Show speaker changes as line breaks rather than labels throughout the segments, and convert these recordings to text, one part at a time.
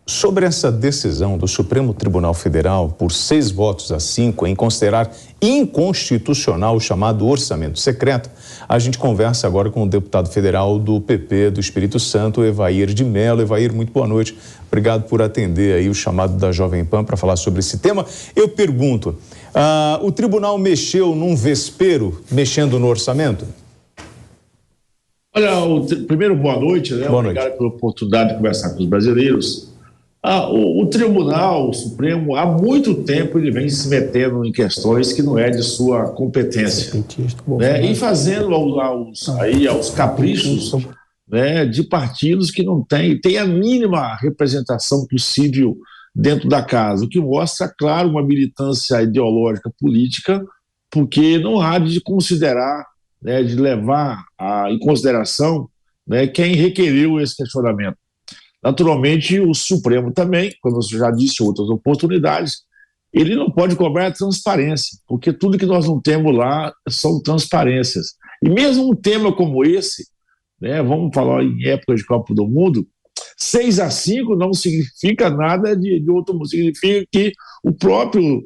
sobre essa decisão do Supremo Tribunal Federal, por 6 votos a 5, em considerar inconstitucional o chamado orçamento secreto, a gente conversa agora com o deputado federal do PP do Espírito Santo, Evair de Mello. Evair, muito boa noite. Obrigado por atender aí o chamado da Jovem Pan para falar sobre esse tema. Eu pergunto, o tribunal mexeu num vespeiro, mexendo no orçamento?
Olha, primeiro, boa noite, né? Obrigado pela oportunidade de conversar com os brasileiros. O Tribunal Supremo, há muito tempo, ele vem se metendo em questões que não é de sua competência, né? E fazendo aos caprichos, né, de partidos que não têm a mínima representação possível dentro da casa, o que mostra, claro, uma militância ideológica política, porque não há de considerar, né, de levar em consideração, né, quem requeriu esse questionamento. Naturalmente, o Supremo também, como eu já disse em outras oportunidades, ele não pode cobrar transparência, porque tudo que nós não temos lá são transparências. E mesmo um tema como esse, né, vamos falar em época de Copa do Mundo, 6 a 5 não significa nada de outro mundo, significa que o próprio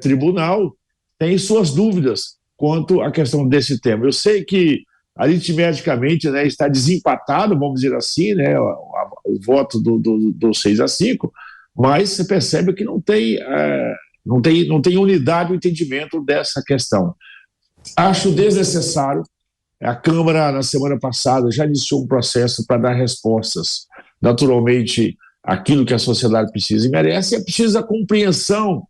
tribunal tem suas dúvidas quanto à questão desse tema. Eu sei que aritmeticamente, né, está desempatado, vamos dizer assim, né, o voto do 6 a 5, mas você percebe que não tem unidade no entendimento dessa questão. Acho desnecessário. A Câmara, na semana passada, já iniciou um processo para dar respostas, naturalmente, àquilo que a sociedade precisa e merece, e é preciso a compreensão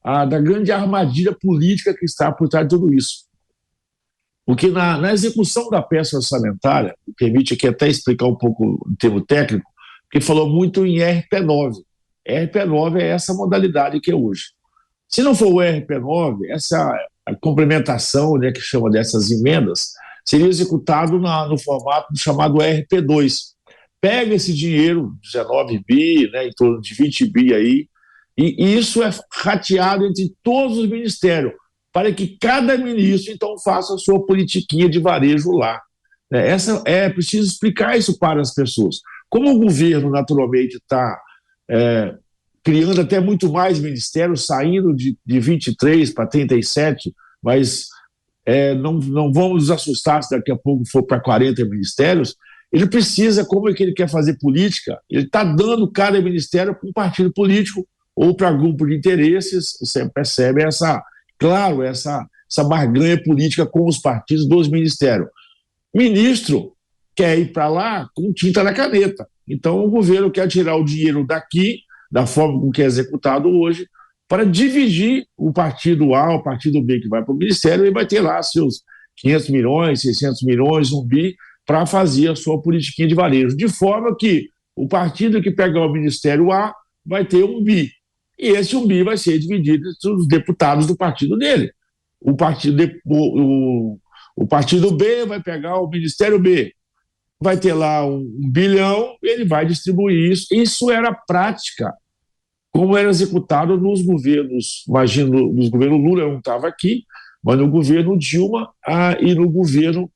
da grande armadilha política que está por trás de tudo isso. Porque na execução da peça orçamentária, me permite aqui até explicar um pouco em termo técnico, porque falou muito em RP9. RP9 é essa modalidade que é hoje. Se não for o RP9, essa complementação, né, que chama dessas emendas, seria executado no formato chamado RP2. Pega esse dinheiro, 19 bi, né, em torno de 20 bi aí, e isso é rateado entre todos os ministérios, para que cada ministro, então, faça a sua politiquinha de varejo lá. É preciso explicar isso para as pessoas. Como o governo, naturalmente, está criando até muito mais ministérios, saindo de 23 para 37, mas não vamos nos assustar se daqui a pouco for para 40 ministérios. Ele precisa, como é que ele quer fazer política, ele está dando cada ministério para um partido político ou para grupo de interesses. Você percebe essa barganha política com os partidos dos ministérios. Ministro quer ir para lá com tinta na caneta. Então, o governo quer tirar o dinheiro daqui, da forma como que é executado hoje, para dividir o partido A, o partido B que vai para o ministério, e vai ter lá seus 500 milhões, 600 milhões, 1 bi, para fazer a sua politiquinha de varejo. De forma que o partido que pegar o ministério A vai ter 1 bi. E esse 1 bi vai ser dividido entre os deputados do partido dele. O partido B vai pegar o Ministério B, vai ter lá 1 bilhão, ele vai distribuir isso. Isso era prática, como era executado nos governos, imagino, nos governos Lula, eu não estava aqui, mas no governo Dilma e no governo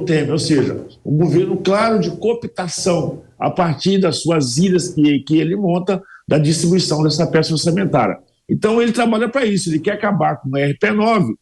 Temer, ou seja, um governo claro de cooptação a partir das suas ilhas que ele monta, da distribuição dessa peça orçamentária. Então, ele trabalha para isso, ele quer acabar com o RP9,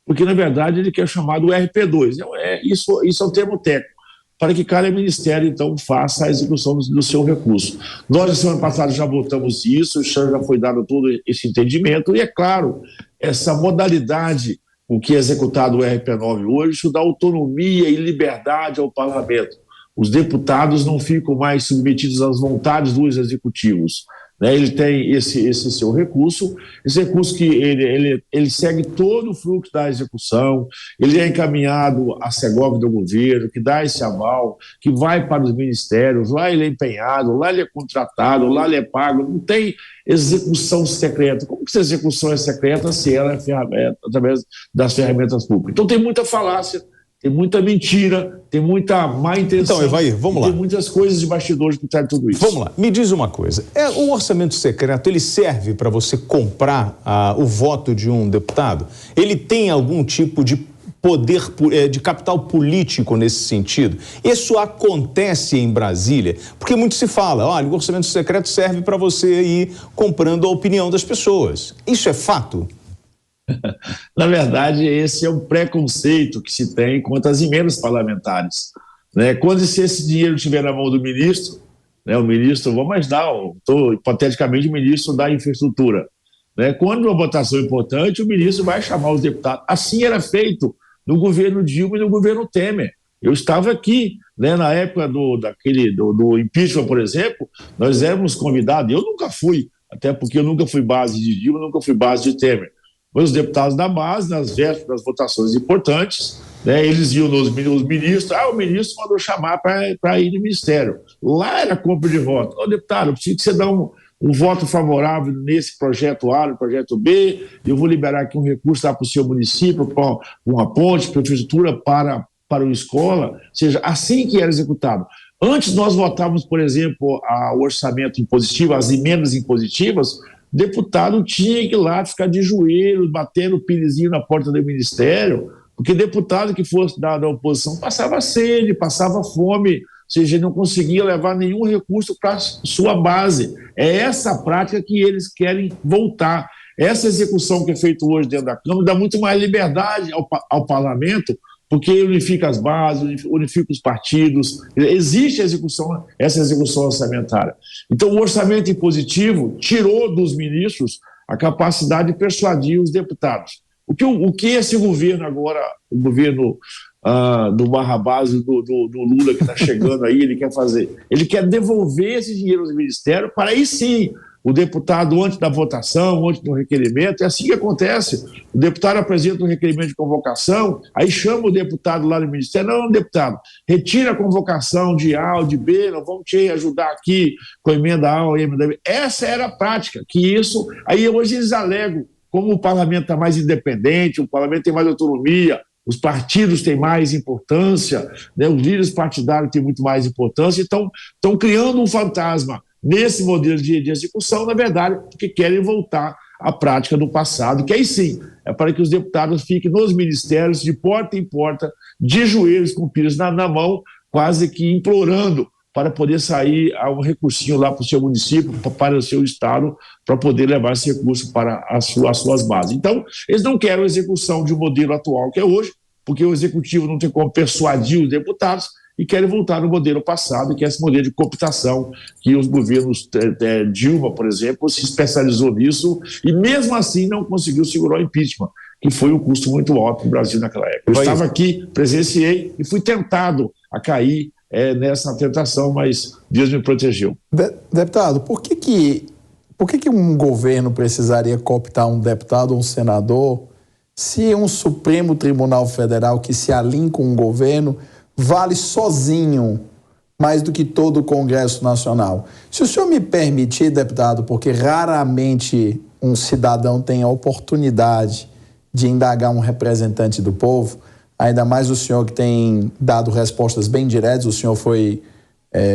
porque, na verdade, ele quer chamar do RP2. Isso é um termo técnico, para que cada ministério, então, faça a execução do seu recurso. Nós, na semana passada, já votamos isso, já foi dado todo esse entendimento, e, é claro, essa modalidade com que é executado o RP9 hoje, isso dá autonomia e liberdade ao parlamento. Os deputados não ficam mais submetidos às vontades dos executivos. Ele tem esse seu recurso, esse recurso que ele segue todo o fluxo da execução, ele é encaminhado à Segov do governo, que dá esse aval, que vai para os ministérios, lá ele é empenhado, lá ele é contratado, lá ele é pago, não tem execução secreta. Como que essa execução é secreta se ela é ferramenta, através das ferramentas públicas? Então tem muita falácia, tem muita mentira, tem muita má intenção.
Então, Evair, vamos lá.
Tem muitas coisas de bastidores por trás de tudo isso.
Vamos lá, me diz uma coisa. O orçamento secreto, ele serve para você comprar o voto de um deputado? Ele tem algum tipo de de capital político nesse sentido. Isso acontece em Brasília, porque muito se fala, olha, o orçamento secreto serve para você ir comprando a opinião das pessoas. Isso é fato?
Na verdade, esse é um preconceito que se tem contra as emendas parlamentares, né? Quando esse dinheiro estiver na mão do ministro, né, o ministro, vamos dar, hipoteticamente, o ministro da infraestrutura, né? Quando uma votação importante, o ministro vai chamar os deputados. Assim era feito no governo Dilma e no governo Temer. Eu estava aqui, né, na época do impeachment, por exemplo, nós éramos convidados, eu nunca fui, até porque eu nunca fui base de Dilma, nunca fui base de Temer. Mas os deputados da base, nas vésperas das votações importantes, né, eles iam os ministros, o ministro mandou chamar para ir no ministério. Lá era compra de voto. Deputado, eu preciso que você dê um voto favorável nesse projeto A, no projeto B, eu vou liberar aqui um recurso lá para o seu município, para uma ponte, para infraestrutura, para uma escola. Ou seja, assim que era executado. Antes nós votávamos, por exemplo, o orçamento impositivo, as emendas impositivas, o deputado tinha que ir lá ficar de joelhos, batendo o pinizinho na porta do ministério, porque deputado que fosse da oposição passava sede, passava fome, ou seja, não conseguia levar nenhum recurso para sua base. É essa prática que eles querem voltar. Essa execução que é feita hoje dentro da Câmara dá muito mais liberdade ao parlamento, porque unifica as bases, unifica os partidos, existe essa execução orçamentária. Então, o orçamento impositivo tirou dos ministros a capacidade de persuadir os deputados. O que esse governo agora, o governo do Barrabás, do Lula que está chegando aí, ele quer fazer? Ele quer devolver esse dinheiro aos ministérios para aí sim o deputado, antes da votação, antes do requerimento, é assim que acontece. O deputado apresenta um requerimento de convocação, aí chama o deputado lá no ministério, não, deputado, retira a convocação de A ou de B, nós vamos te ajudar aqui com a emenda A ou a emenda B. Essa era a prática, aí hoje eles alegam, como o parlamento está mais independente, o parlamento tem mais autonomia, os partidos têm mais importância, né, os líderes partidários têm muito mais importância, então estão criando um fantasma nesse modelo de execução, na verdade, porque querem voltar à prática do passado, que aí sim é para que os deputados fiquem nos ministérios, de porta em porta, de joelhos com pilhas na mão, quase que implorando para poder sair a um recursinho lá para o seu município, para o seu estado, para poder levar esse recurso para as suas bases. Então, eles não querem a execução de um modelo atual que é hoje, porque o executivo não tem como persuadir os deputados, e querem voltar no modelo passado, que é esse modelo de cooptação, que os governos Dilma, por exemplo, se especializou nisso e mesmo assim não conseguiu segurar o impeachment, que foi um custo muito alto no Brasil naquela época. Eu estava aqui, presenciei e fui tentado a cair nessa tentação, mas Deus me protegeu.
Deputado, por que um governo precisaria cooptar um deputado ou um senador se um Supremo Tribunal Federal que se alinha com um governo vale sozinho mais do que todo o Congresso Nacional? Se o senhor me permitir, deputado, porque raramente um cidadão tem a oportunidade de indagar um representante do povo, ainda mais o senhor que tem dado respostas bem diretas, o senhor foi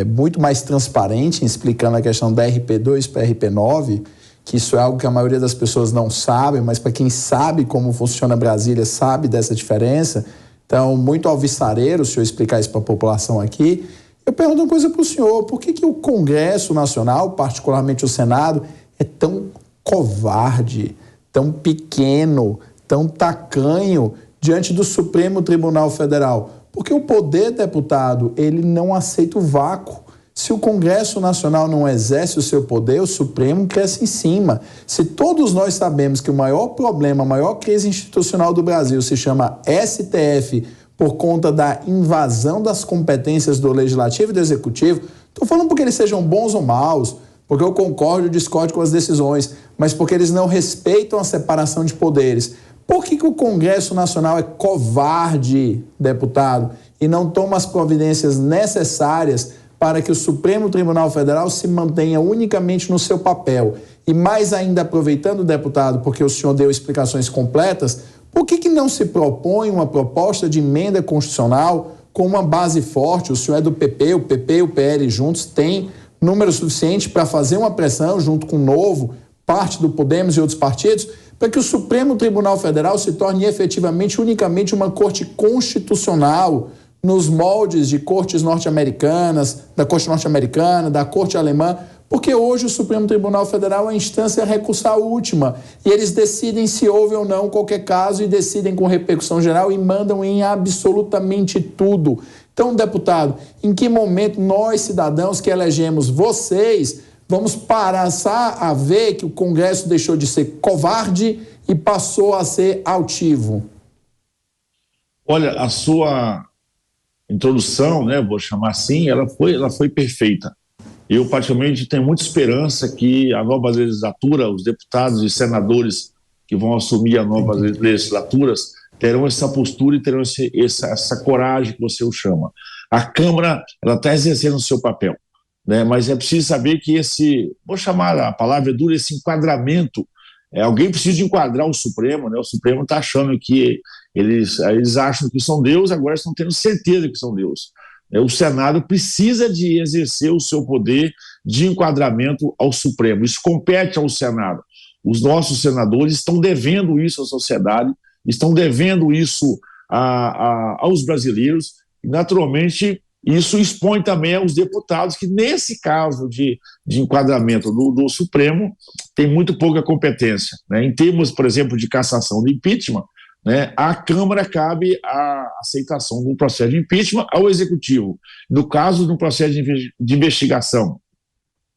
muito mais transparente em explicando a questão da RP2 para RP9, que isso é algo que a maioria das pessoas não sabe, mas para quem sabe como funciona Brasília, sabe dessa diferença. Então, muito alvissareiro o senhor explicar isso para a população aqui. Eu pergunto uma coisa para o senhor, por que o Congresso Nacional, particularmente o Senado, é tão covarde, tão pequeno, tão tacanho diante do Supremo Tribunal Federal? Porque o poder, deputado, ele não aceita o vácuo. Se o Congresso Nacional não exerce o seu poder, o Supremo cresce em cima. Se todos nós sabemos que o maior problema, a maior crise institucional do Brasil se chama STF por conta da invasão das competências do Legislativo e do Executivo, estou falando porque eles sejam bons ou maus, porque eu concordo ou discordo com as decisões, mas porque eles não respeitam a separação de poderes. Por que o Congresso Nacional é covarde, deputado, e não toma as providências necessárias para que o Supremo Tribunal Federal se mantenha unicamente no seu papel? E mais ainda, aproveitando, deputado, porque o senhor deu explicações completas, por que não se propõe uma proposta de emenda constitucional com uma base forte? O senhor é do PP, o PP e o PL juntos têm número suficiente para fazer uma pressão junto com o Novo, parte do Podemos e outros partidos, para que o Supremo Tribunal Federal se torne efetivamente, unicamente uma corte constitucional, nos moldes de cortes norte-americanas, da corte norte-americana, da corte alemã, porque hoje o Supremo Tribunal Federal é a instância recursal última e eles decidem se houve ou não qualquer caso e decidem com repercussão geral e mandam em absolutamente tudo. Então, deputado, em que momento nós, cidadãos que elegemos vocês, vamos passar a ver que o Congresso deixou de ser covarde e passou a ser altivo?
Olha, a sua introdução, né, vou chamar assim, ela foi perfeita. Eu, particularmente, tenho muita esperança que a nova legislatura, os deputados e senadores que vão assumir a nova legislaturas, terão essa postura e terão essa coragem que você o chama. A Câmara está exercendo o seu papel, né? Mas é preciso saber que vou chamar a palavra dura, esse enquadramento, alguém precisa enquadrar o Supremo, né? O Supremo está achando que eles acham que são Deus, agora estão tendo certeza que são Deus. O Senado precisa de exercer o seu poder de enquadramento ao Supremo. Isso compete ao Senado. Os nossos senadores estão devendo isso à sociedade, estão devendo isso aos brasileiros, e, naturalmente, isso expõe também aos deputados que, nesse caso de enquadramento do Supremo, tem muito pouca competência, né? Em termos, por exemplo, de cassação do impeachment, né, à Câmara cabe a aceitação do processo de impeachment ao Executivo. No caso do processo de investigação,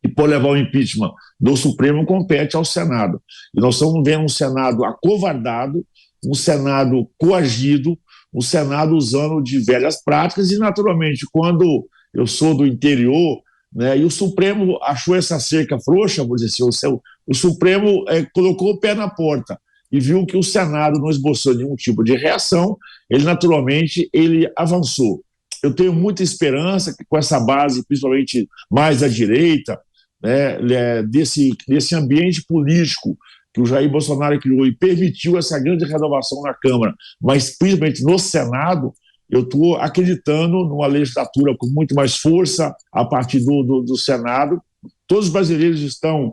e por levar o impeachment do Supremo, compete ao Senado. E nós estamos vendo um Senado acovardado, um Senado coagido, um Senado usando de velhas práticas e, naturalmente, quando eu sou do interior, né, e o Supremo achou essa cerca frouxa, vou dizer assim, o Supremo colocou o pé na porta e viu que o Senado não esboçou nenhum tipo de reação, ele naturalmente avançou. Eu tenho muita esperança que com essa base, principalmente mais à direita, né, desse ambiente político que o Jair Bolsonaro criou e permitiu essa grande renovação na Câmara, mas principalmente no Senado, eu estou acreditando numa legislatura com muito mais força a partir do Senado. Todos os brasileiros estão...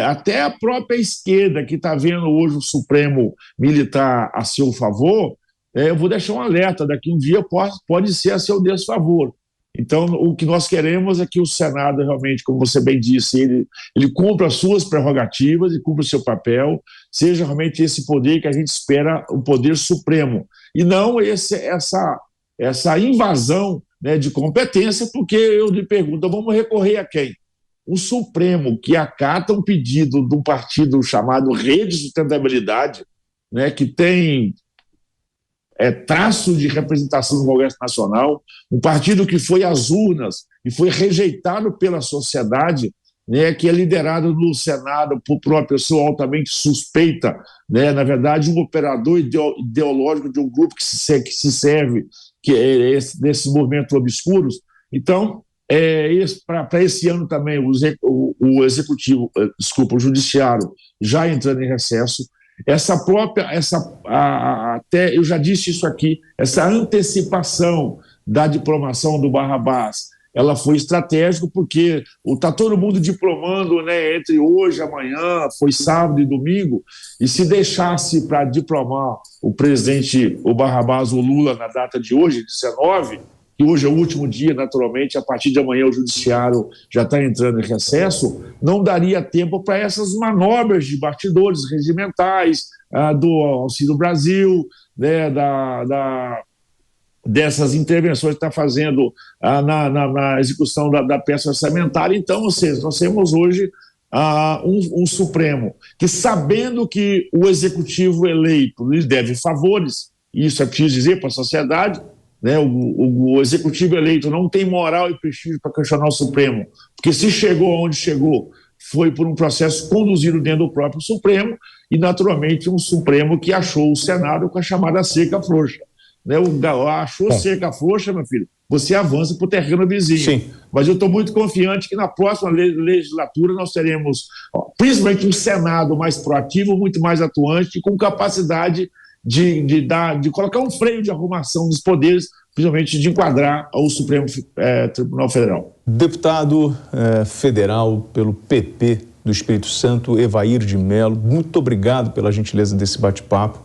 até a própria esquerda, que está vendo hoje o Supremo militar a seu favor, eu vou deixar um alerta, daqui um dia pode ser a seu desfavor. Então, o que nós queremos é que o Senado realmente, como você bem disse, ele cumpra as suas prerrogativas e cumpra o seu papel, seja realmente esse poder que a gente espera, o poder supremo, e não essa invasão, né, de competência, porque eu lhe pergunto, vamos recorrer a quem? O Supremo, que acata um pedido de um partido chamado Rede de Sustentabilidade, né, que tem traço de representação no Congresso Nacional, um partido que foi às urnas e foi rejeitado pela sociedade, né, que é liderado no Senado por uma pessoa altamente suspeita, né, na verdade, um operador ideológico de um grupo que se serve desses movimentos obscuros. Então, para esse ano também, o Executivo, o Judiciário já entrando em recesso, até eu já disse isso aqui, essa antecipação da diplomação do Barrabás, ela foi estratégica porque está todo mundo diplomando, né, entre hoje e amanhã, foi sábado e domingo, e se deixasse para diplomar o presidente, o Barrabás, o Lula, na data de hoje, 19, que hoje é o último dia, naturalmente, a partir de amanhã o Judiciário já está entrando em recesso, não daria tempo para essas manobras de bastidores regimentais, do Auxílio Brasil, né, dessas intervenções que está fazendo na execução da peça orçamentária. Então, ou seja, nós temos hoje um Supremo que, sabendo que o Executivo eleito lhe deve favores, e isso é preciso dizer para a sociedade, né, o Executivo eleito não tem moral e prestígio para questionar o Supremo, porque se chegou aonde chegou foi por um processo conduzido dentro do próprio Supremo e, naturalmente, um Supremo que achou o Senado com a chamada cerca frouxa. Né, achou cerca frouxa, meu filho, você avança para o terreno vizinho. Sim. Mas eu estou muito confiante que na próxima legislatura nós teremos, principalmente, um Senado mais proativo, muito mais atuante e com capacidade de colocar um freio de arrumação dos poderes, principalmente de enquadrar ao Supremo Tribunal Federal.
Deputado federal pelo PP do Espírito Santo, Evair de Mello. Muito obrigado pela gentileza desse bate-papo.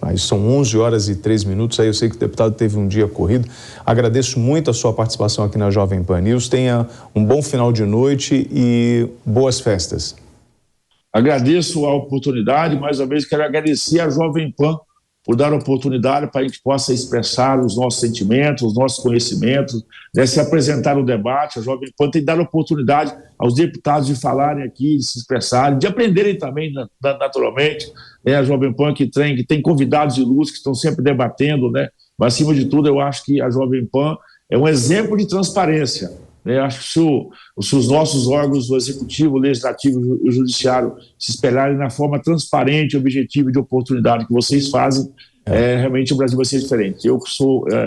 Aí são 11h03, aí eu sei que o deputado teve um dia corrido. Agradeço muito a sua participação aqui na Jovem Pan News. Tenha um bom final de noite e boas festas.
Agradeço a oportunidade, mais uma vez quero agradecer à Jovem Pan por dar a oportunidade para a gente possa expressar os nossos sentimentos, os nossos conhecimentos, né, se apresentar no debate. A Jovem Pan tem dado oportunidade aos deputados de falarem aqui, de se expressarem, de aprenderem também, naturalmente. Né, a Jovem Pan que tem convidados de luz que estão sempre debatendo, né? Mas, acima de tudo, eu acho que a Jovem Pan é um exemplo de transparência. Eu acho que se os nossos órgãos do Executivo, Legislativo e o Judiciário se espelharem na forma transparente, objetiva e de oportunidade que vocês fazem, realmente o Brasil vai ser diferente. Eu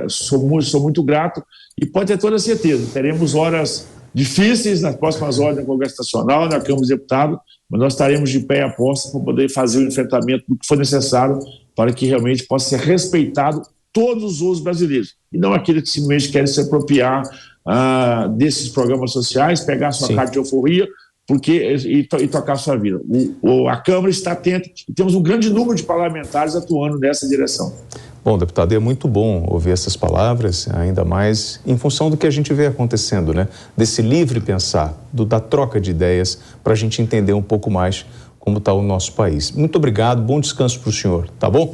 sou muito grato e pode ter toda a certeza, teremos horas difíceis nas próximas horas no Congresso Nacional, na Câmara dos Deputados, mas nós estaremos de pé a posta para poder fazer o enfrentamento do que for necessário para que realmente possa ser respeitado todos os brasileiros, e não aqueles que simplesmente querem se apropriar desses programas sociais, pegar a sua carta de euforia e tocar a sua vida. A Câmara está atenta e temos um grande número de parlamentares atuando nessa direção.
Bom, deputado, é muito bom ouvir essas palavras, ainda mais em função do que a gente vê acontecendo, né? Desse livre pensar, da troca de ideias, para a gente entender um pouco mais como está o nosso país. Muito obrigado, bom descanso para o senhor, tá bom?